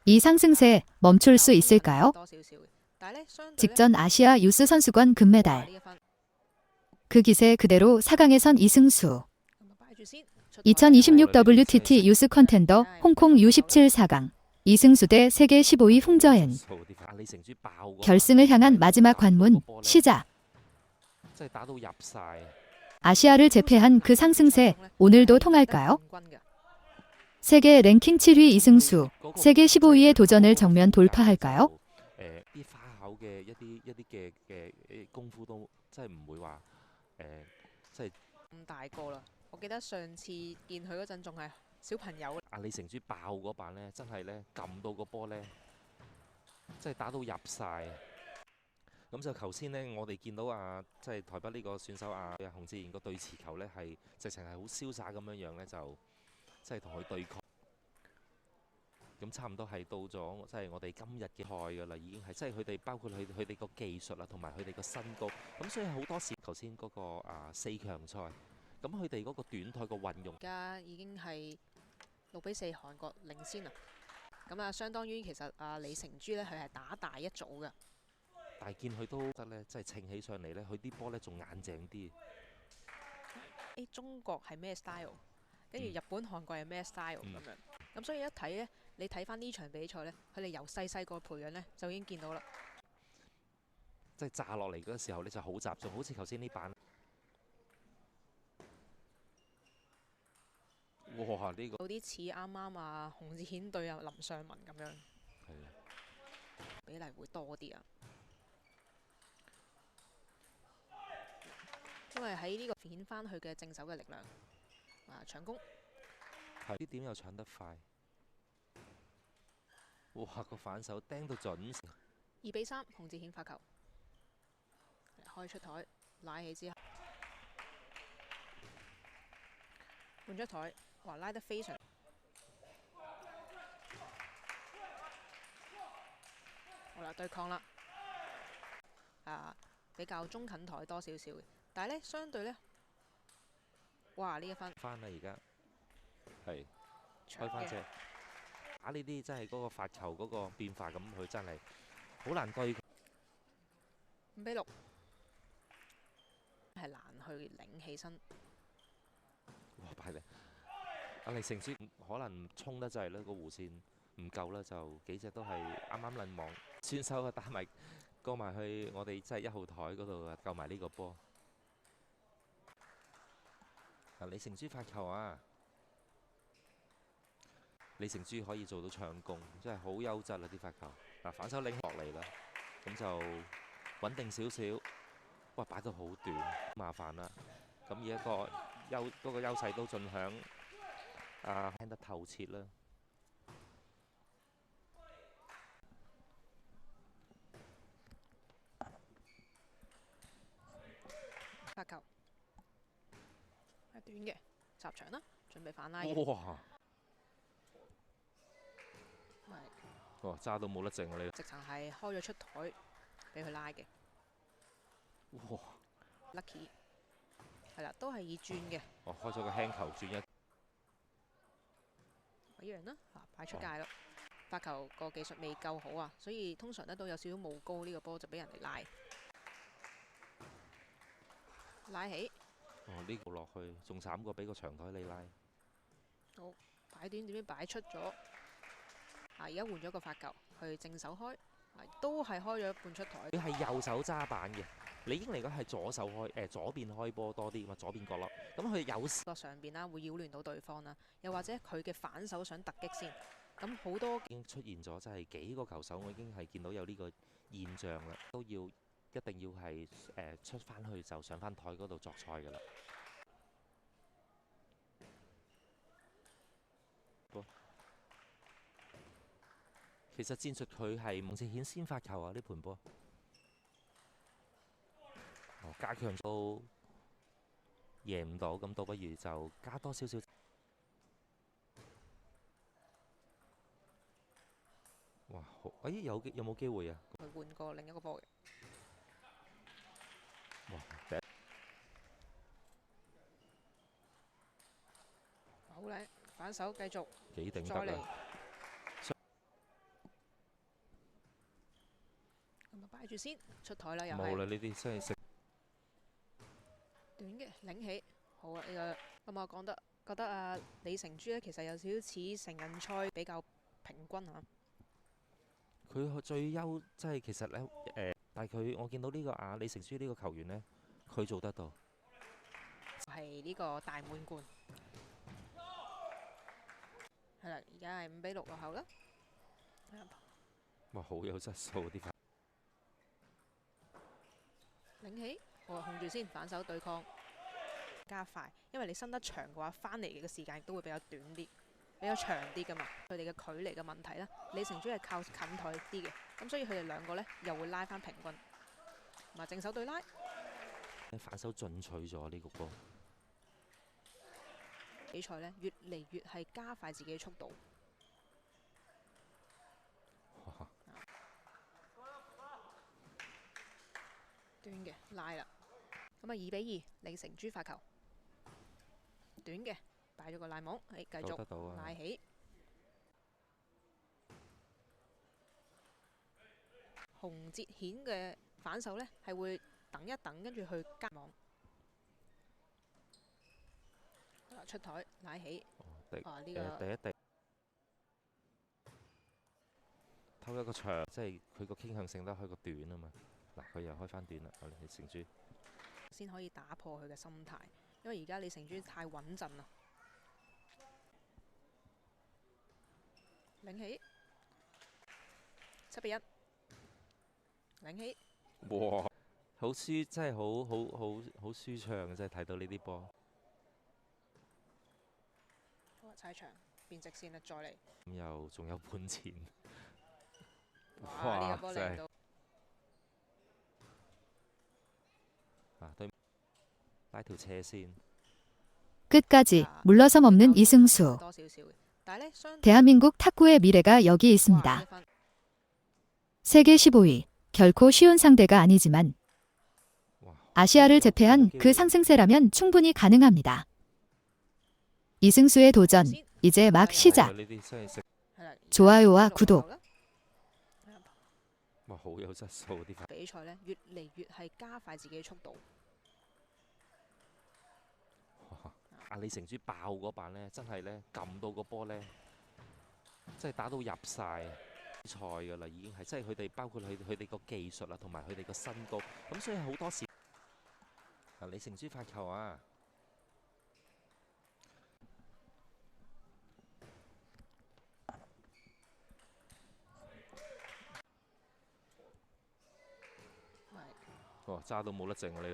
이 상승세 멈출 수 있을까요? 직전 아시아 유스 선수권 금메달. 그 기세 그대로 4강에선 이승수. 2026 WTT 유스 컨텐더 홍콩 U17 4강. 이승수 대 세계 15위 홍저엔. 결승을 향한 마지막 관문 시작. 아시아를 제패한 그 상승세 오늘도 통할까요? 세계 랭킹 7위 이승수, 세계 15위의 도전을 정면 돌파할까요?咁就頭先呢，我哋見到即係台北呢個選手洪志賢個對持球呢，係直情係好瀟灑咁樣呢，就即係同佢對抗。咁差唔多係到咗即係我哋今日嘅賽㗎啦，已經係即係佢哋包括佢哋個技術同埋佢哋個身高。咁所以好多時頭先嗰個4強賽，咁佢哋嗰個短台個運用，而家已經係6-4韓國領先啦。咁相當於其實李成洙呢，佢係打大一組嘅。但係見佢都得咧，即係稱起上嚟咧，佢啲波咧仲硬淨啲。中國係咩 style， 跟住日本、韓國係咩 style 咁樣。咁所以一睇咧，你睇翻呢場比賽咧，佢哋由細個培養咧，就已經見到啦。即係炸落嚟嗰時候咧就好集中，好似頭先呢板。哇！呢個有啲似啱啱洪志顯對林尚文咁樣。係啊，比例會多啲啊。因為喺呢個顯翻佢嘅正手嘅力量，搶攻，係啲點又搶得快，哇！個反手釘到準。2-3，洪志顯發球，開出台，拉起之後，換出台，哇！拉得非常，好啦，對抗啦，比較中近台多少少嘅。但係咧，相對咧，哇！呢一分翻啦，而家係開翻隻打呢啲，真係嗰個發球嗰個變化，咁佢真係好難對。5-6，係難去領起身。哇！擺嚟李成洙可能衝得滯啦，個弧線唔夠啦，就幾隻都係啱啱撚網，選手打埋過埋去我哋即係1號台嗰度救埋呢個波。李成洙發球李成洙可以做到搶攻，真係好優質啦啲發球。反手拎落嚟啦，咁就穩定少少。哇！擺到好短，麻煩啦。咁而一個嗰個優勢都盡享聽得透徹啦。發球。短嘅集場啦，準備反拉。哇！哇！揸到冇得剩啊！你直情係開咗出台俾佢拉嘅。哇 ！Lucky 係啦，都係以轉嘅。開咗個輕球轉一樣啦，擺出界咯。發球個技術未夠好啊，所以通常咧都有少少冒高呢個波就俾人哋拉起。呢個落去仲慘過俾個長台你拉。好，擺短點知擺出咗。而家換咗個發球去正手開，都係開咗半出台。佢係右手揸板嘅，理應嚟講係左手開，左邊開波多啲嘛，左邊角落。咁佢有時上邊啦，會擾亂到對方啦，又或者佢嘅反手想突擊先，咁好多已經出現咗，即係幾個球手我已經係見到有呢個現象啦，都要一定要係出翻去就上翻台嗰度作賽㗎啦。其實戰術佢係洪志顯先發球呢盤波。加強都贏唔到，咁倒不如就加多少少。哇！好，有冇機會啊？佢換過另一個波嘅。哇！好靚，反手繼續。幾頂得啊！擺住先，出台啦又係冇啦，呢啲真係食短嘅領起，好啊呢個咁我覺得啊李成珠咧其實有少少似成人賽比較平均啊。佢最優，即係其實咧但係我見到呢個李成書呢個球員呢，佢做得到。係呢個大滿貫。係啦，而家係5-6落後啦。哇，好有質素啲反領起，我控住先，反手對抗，加快，因為你伸得長嘅話，翻嚟嘅時間亦都會比較短啲，比較長啲噶嘛。佢哋嘅距離嘅問題啦，李成珠係靠近台啲嘅，咁所以佢哋兩個呢又會拉翻平均，同埋正手對拉，反手進取咗呢個波。比賽呢越嚟越係加快自己嘅速度。哇短嘅拉啦，咁啊2-2，李成珠發球，短嘅擺咗個拉網，係繼做得到續啊拉起。洪哲顯嘅反手呢係會等一等，跟住去加網。出台拉起，第呢個第一滴偷一個長，即係佢個傾向性都開個短啊嘛。嗱，佢又開翻短啦，李成珠。先可以打破佢嘅心態，因為而家李成珠太穩陣啦。領起7-1，領起哇！好舒，真係好舒暢，真係睇到呢啲波。好啊，踩長變直線啦，再嚟。咁又仲有半錢。哇！呢個波真係嚟到對拉條車先。 끝까지 물러섬 없는 이승수. 多少少嘅，但係咧相 대한민국 탁구의 미래가 여기 哇 있습니다. 呢一分 세계 15위. 결코 쉬운 상대가 아니지만 哇！ 아시아를 제패한 그 상승세라면 충분히 가능합니다. 이승수의 도전, 이제 막 시작. 呢啲真係食， 係啦 좋아요와 6-6 구독. 落後啦哇，好有質素啲反。比賽咧越嚟越係加快自己嘅速度。李成珠爆嗰板呢，真係呢，撳到個波呢，即係打到入晒賽㗎啦，已經係即係佢哋包括佢哋個技術啊，同埋佢哋個身高，咁所以好多時李成珠發球啊！哇！揸到冇得剩啊！你